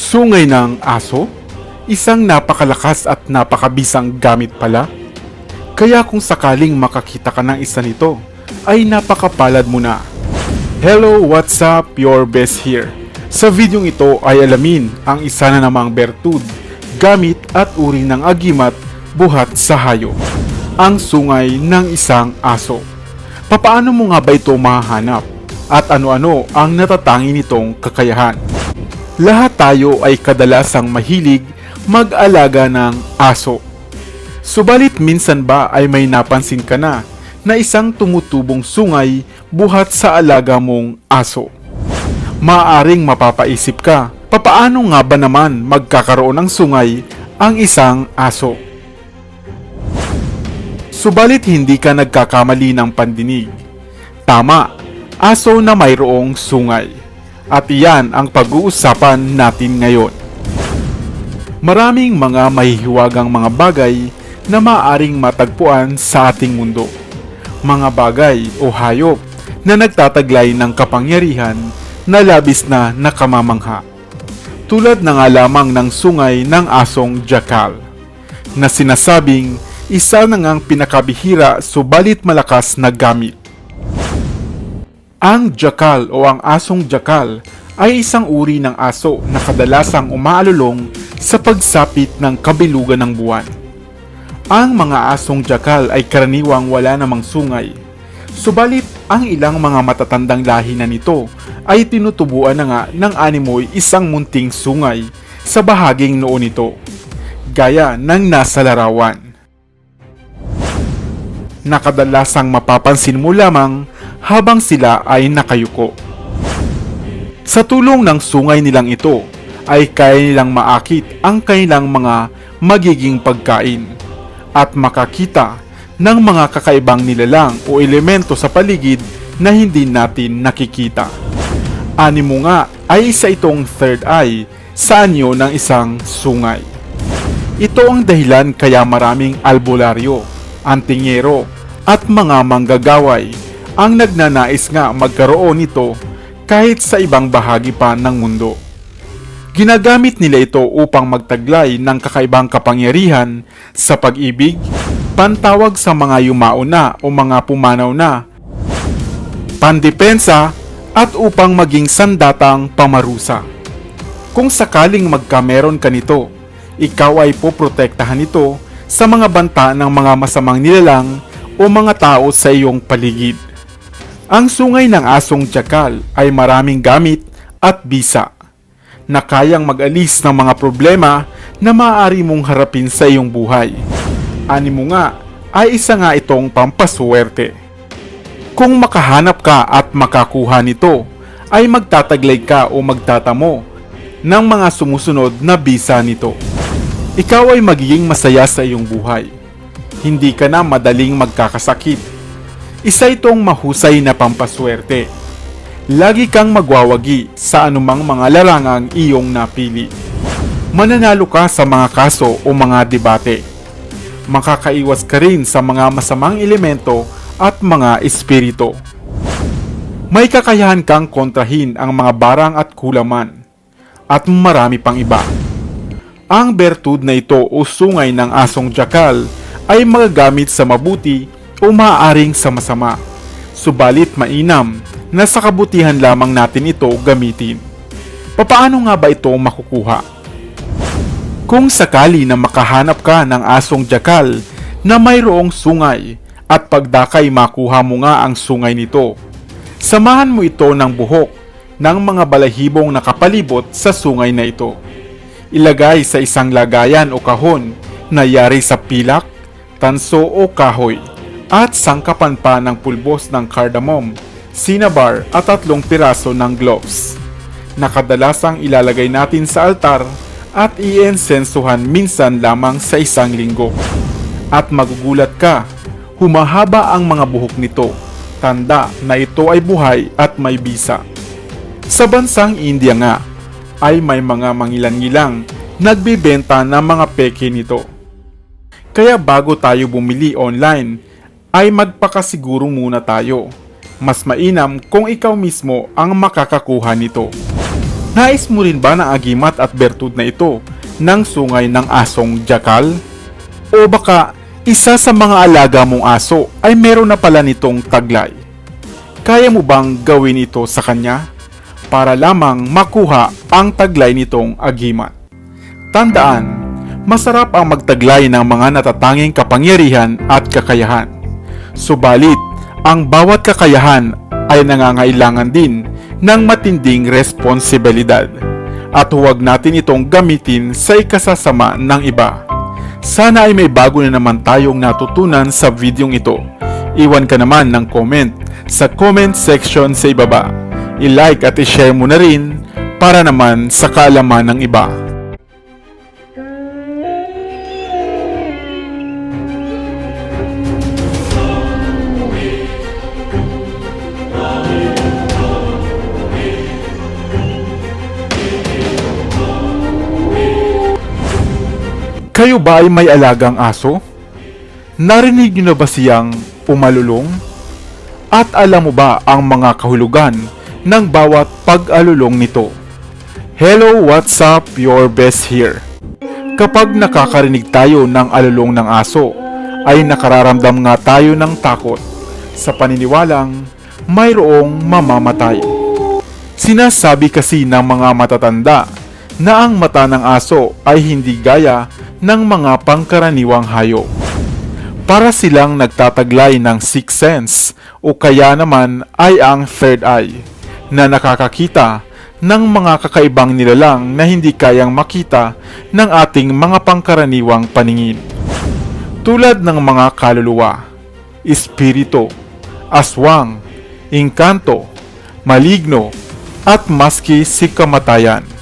Sungay ng aso? Isang napakalakas at napakabisang gamit pala. Kaya kung sakaling makakita ka ng isa nito, ay napakapalad mo na. Hello, what's up? Your best here. Sa videong ito ay alamin ang isa na namang bertud, gamit at uri ng agimat buhat sa hayop. Ang sungay ng isang aso. Papaano mo nga ba ito mahahanap? At ano-ano ang natatangi nitong kakayahan? Lahat tayo ay kadalasang mahilig mag-alaga ng aso. Subalit minsan ba ay may napansin ka na isang tumutubong sungay buhat sa alaga mong aso? Maaaring mapapaisip ka, papaano nga ba naman magkakaroon ng sungay ang isang aso? Subalit hindi ka nagkakamali ng pandinig. Tama, aso na mayroong sungay. At iyan ang pag-uusapan natin ngayon. Maraming mga mahihiwagang mga bagay na maaaring matagpuan sa ating mundo. Mga bagay o hayop na nagtataglay ng kapangyarihan na labis na nakamamangha. Tulad na nga lamang ng sungay ng asong jackal, na sinasabing isa na ngang pinakabihira subalit malakas na gamit. Ang jackal o ang asong jackal ay isang uri ng aso na kadalasang umaalulong sa pagsapit ng kabilugan ng buwan. Ang mga asong jackal ay karaniwang wala namang sungay. Subalit ang ilang mga matatandang lahi na nito ay tinutubuan na nga ng animoy isang munting sungay sa bahaging noo nito, gaya ng nasa larawan. Nakadalasang mapapansin mo lamang habang sila ay nakayuko. Sa tulong ng sungay nilang ito, ay kaya nilang maakit ang kanilang mga magiging pagkain at makakita ng mga kakaibang nilalang o elemento sa paligid na hindi natin nakikita. Animo nga ay isa itong third eye sa anyo ng isang sungay. Ito ang dahilan kaya maraming albularyo, antingero at mga manggagaway ang nagnanais nga magkaroon nito kahit sa ibang bahagi pa ng mundo. Ginagamit nila ito upang magtaglay ng kakaibang kapangyarihan sa pag-ibig, pantawag sa mga yumao na o mga pumanaw na, pandepensa at upang maging sandatang pamarusa. Kung sakaling magkameron ka nito, ikaw ay poprotektahan ito sa mga banta ng mga masamang nilalang o mga tao sa iyong paligid. Ang sungay ng asong jackal ay maraming gamit at bisa na kayang mag-alis ng mga problema na maaari mong harapin sa iyong buhay. Animo nga ay isa nga itong pampaswerte. Kung makahanap ka at makakuha nito, ay magtataglay ka o magtatamo ng mga sumusunod na bisa nito. Ikaw ay magiging masaya sa iyong buhay. Hindi ka na madaling magkakasakit. Isa itong mahusay na pampaswerte. Lagi kang magwawagi sa anumang mga larangang iyong napili. Mananalo ka sa mga kaso o mga debate. Makakaiwas ka rin sa mga masamang elemento at mga espiritu. May kakayahan kang kontrahin ang mga barang at kulaman. At marami pang iba. Ang bertud na ito o sungay ng asong jackal ay magagamit sa mabuti o maaaring sa masama. Subalit mainam na sa kabutihan lamang natin ito gamitin. Papaano nga ba ito makukuha? Kung sakali na makahanap ka ng asong jackal na mayroong sungay at pagdakay makuha mo nga ang sungay nito, samahan mo ito ng buhok ng mga balahibong nakapalibot sa sungay na ito. Ilagay sa isang lagayan o kahon na yari sa pilak, tanso o kahoy, at sangkapan pa ng pulbos ng cardamom, cinnabar at 3 piraso ng gloves. Nakadalasang ilalagay natin sa altar at iinsensuhan minsan lamang sa 1 linggo. At magugulat ka, humahaba ang mga buhok nito, tanda na ito ay buhay at may bisa. Sa bansang India nga, ay may mga mangilan-ngilang nagbibenta ng mga peke nito. Kaya bago tayo bumili online, ay magpakasiguro muna tayo. Mas mainam kung ikaw mismo ang makakakuha nito. Nais mo rin ba na agimat at bertud na ito ng sungay ng asong jakal? O baka isa sa mga alaga mong aso ay meron na pala nitong taglay? Kaya mo bang gawin ito sa kanya para lamang makuha ang taglay nitong agimat? Tandaan, masarap ang magtaglay ng mga natatanging kapangyarihan at kakayahan. Subalit, ang bawat kakayahan ay nangangailangan din ng matinding responsibilidad at huwag natin itong gamitin sa ikasasama ng iba. Sana ay may bago na naman tayong natutunan sa videong ito. Iwan ka naman ng comment sa comment section sa ibaba. I-like at i-share mo na rin para naman sa kaalaman ng iba. Kayo ba ay may alagang aso? Narinig niyo na ba siyang umalulong? At alam mo ba ang mga kahulugan ng bawat pag-alulong nito? Hello, what's up? Your best here. Kapag nakakarinig tayo ng alulong ng aso, ay nakararamdam nga tayo ng takot sa paniniwalang mayroong mamamatay. Sinasabi kasi ng mga matatanda na ang mata ng aso ay hindi gaya ng mga pangkaraniwang hayop. Para silang nagtataglay ng sixth sense o kaya naman ay ang third eye na nakakakita ng mga kakaibang nilalang na hindi kayang makita ng ating mga pangkaraniwang paningin. Tulad ng mga kaluluwa, espiritu, aswang, engkanto, maligno, at maski si kamatayan.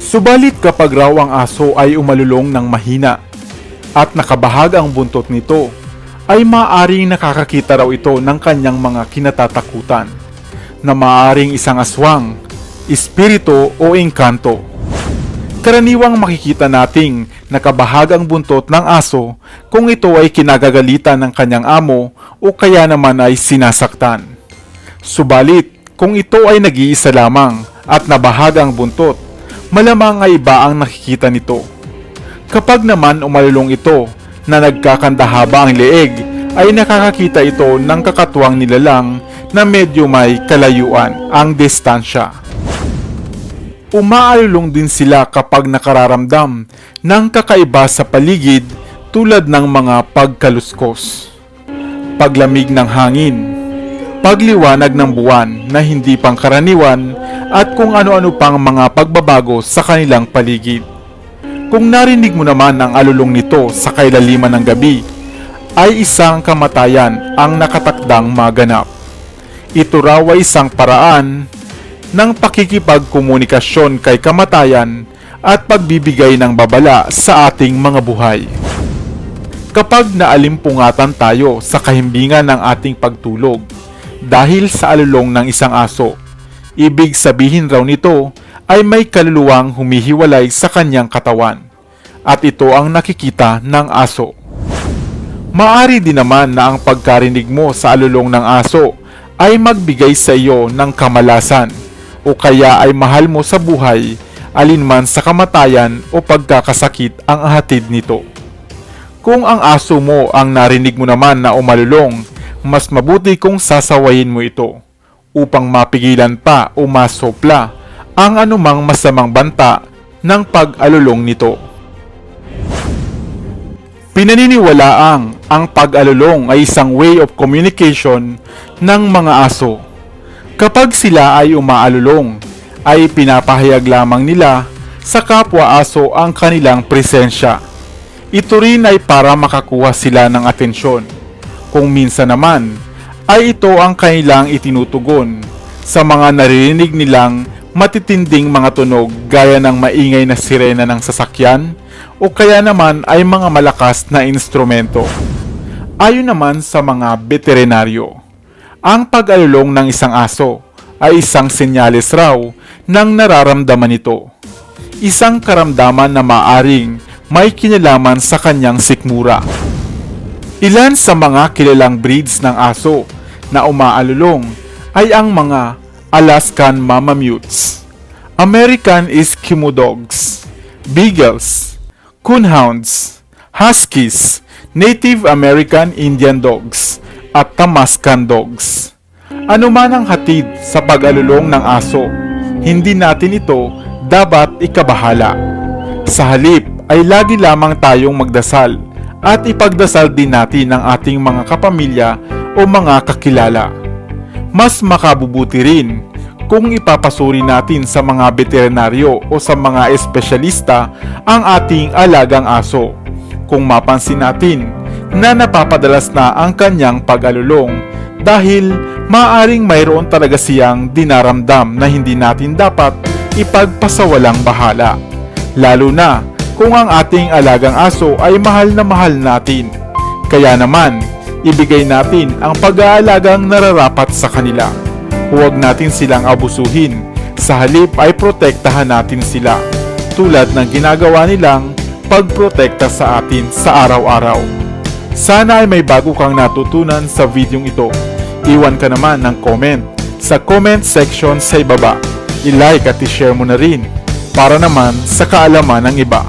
Subalit kapag raw ang aso ay umalulong ng mahina at nakabahag ang buntot nito, ay maaaring nakakakita raw ito ng kanyang mga kinatatakutan na maaaring isang aswang, espiritu o engkanto. Karaniwang makikita nating nakabahag ang buntot ng aso kung ito ay kinagagalitan ng kanyang amo o kaya naman ay sinasaktan. Subalit kung ito ay nag-iisa lamang at nabahag ang buntot, malamang ay iba ang nakikita nito. Kapag naman umalulong ito na nagkakandahaba ang leeg, ay nakakakita ito ng kakatuwang nilalang na medyo may kalayuan ang distansya. Umaalulong din sila kapag nakararamdam ng kakaiba sa paligid tulad ng mga pagkaluskos, paglamig ng hangin, pagliwanag ng buwan na hindi pangkaraniwan at kung ano-ano pang mga pagbabago sa kanilang paligid. Kung narinig mo naman ang alulong nito sa kailaliman ng gabi, ay isang kamatayan ang nakatakdang maganap. Ito raw ay isang paraan ng pakikipagkomunikasyon kay kamatayan at pagbibigay ng babala sa ating mga buhay. Kapag naalimpungatan tayo sa kahimbingan ng ating pagtulog dahil sa alulong ng isang aso, ibig sabihin raw nito ay may kaluluwang humihiwalay sa kanyang katawan at ito ang nakikita ng aso. Maari din naman na ang pagkarinig mo sa alulong ng aso ay magbigay sa iyo ng kamalasan o kaya ay mahal mo sa buhay alinman sa kamatayan o pagkakasakit ang hatid nito. Kung ang aso mo ang narinig mo naman na umalulong, mas mabuti kung sasawayin mo ito upang mapigilan pa o masopla ang anumang masamang banta ng pag-alulong nito. Pinaniniwalaang ang pag-alulong ay isang way of communication ng mga aso. Kapag sila ay umaalulong, ay pinapahayag lamang nila sa kapwa aso ang kanilang presensya. Ito rin ay para makakuha sila ng atensyon. Kung minsan naman, ay ito ang kanilang itinutugon sa mga naririnig nilang matitinding mga tunog gaya ng maingay na sirena ng sasakyan o kaya naman ay mga malakas na instrumento. Ayon naman sa mga veterinaryo, ang pag-alulong ng isang aso ay isang senyales raw ng nararamdaman nito. Isang karamdaman na maaring may kinalaman sa kanyang sikmura. Ilan sa mga kilalang breeds ng aso na umaalulong ay ang mga Alaskan Malamutes American Eskimo Dogs, Beagles, Coonhounds, Huskies, Native American Indian Dogs, at Tamascan Dogs. Ano man ang hatid sa pag-alulong ng aso, hindi natin ito dapat ikabahala. Sa halip ay lagi lamang tayong magdasal at ipagdasal din natin ang ating mga kapamilya o mga kakilala. Mas makabubuti rin kung ipapasuri natin sa mga veterinaryo o sa mga espesyalista ang ating alagang aso. Kung mapansin natin na napapadalas na ang kanyang pag-alulong dahil maaring mayroon talaga siyang dinaramdam na hindi natin dapat ipagpasawalang bahala. Lalo na kung ang ating alagang aso ay mahal na mahal natin. Kaya naman, ibigay natin ang pag-aalagang nararapat sa kanila. Huwag natin silang abusuhin, sa halip ay protektahan natin sila, tulad ng ginagawa nilang pagprotekta sa atin sa araw-araw. Sana ay may bago kang natutunan sa videong ito. Iwan ka naman ng comment sa comment section sa ibaba. I-like at i-share mo na rin para naman sa kaalaman ng iba.